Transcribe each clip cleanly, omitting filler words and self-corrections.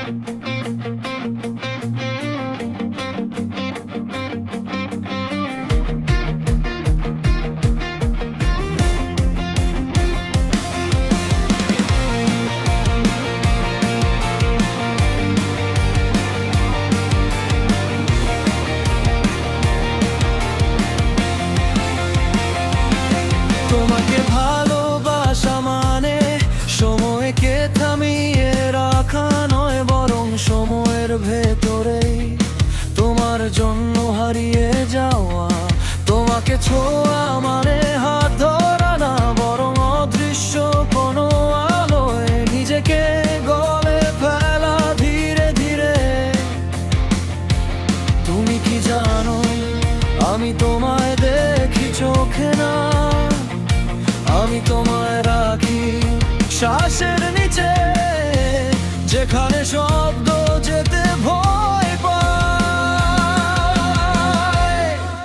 তোমাকে ভালোবাসা মানে সময়কে থামিয়ে রাখা নয়, বরং সময়ের ভেতরেই তোমার জন্য হারিয়ে যাওয়া। তোমাকে ছোঁয়া মানে হাত ধরা না, বরং অদৃশ্য কোনো আলোয় নিজেকে গলে ফেলা ধীরে ধীরে। তুমি কি জানো আমি তোমায় দেখি চোখে না, আমি তোমায় রাখি শ্বাসের নিচে, যেখানে শব্দ যেতে ভয় পায়।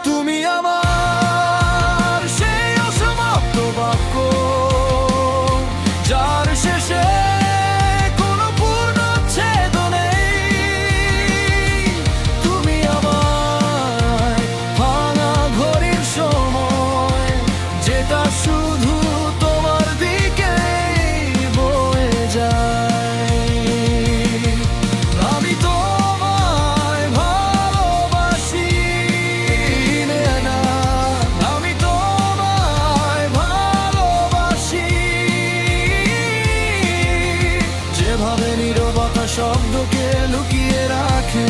তুমি আমার সেই অসমাপ্ত বাক্য, যার শেষে কোনো পূর্ণচ্ছেদ নেই। তুমি আমার ভাঙা ঘড়ির সময়, যেটা শুধু তোমার দিকে বয়ে যায়। আমি তোমায় ভালোবাসি না, আমি তোমায় ভালোবাসি, যেভাবে নীরবতা শব্দকে লুকিয়ে রাখে।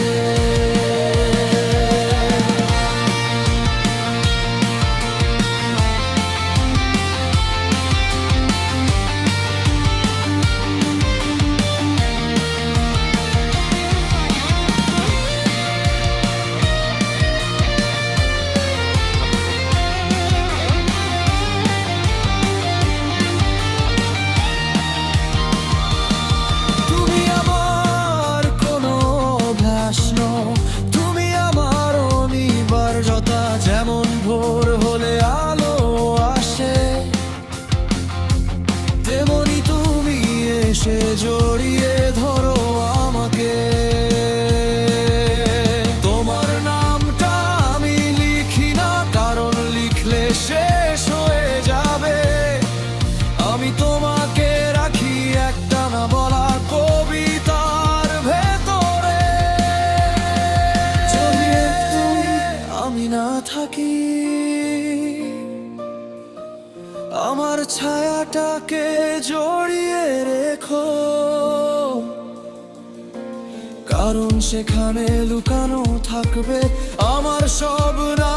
যেমন ভোর হলে আলো আসে, তেমনি তুমি এসে জড়িয়ে ধরো আমাকে। তোমার নামটা আমি লিখি না, কারণ লিখলে শেষ হয়ে যাবে। আমি তোমাকে রাখি একটা না বলা কবিতার ভেতরে। যদি একটু আমি না থাকি, আমার ছায়াটাকে জড়িয়ে রেখো, কারণ সেখানে লুকানো থাকবে আমার সব না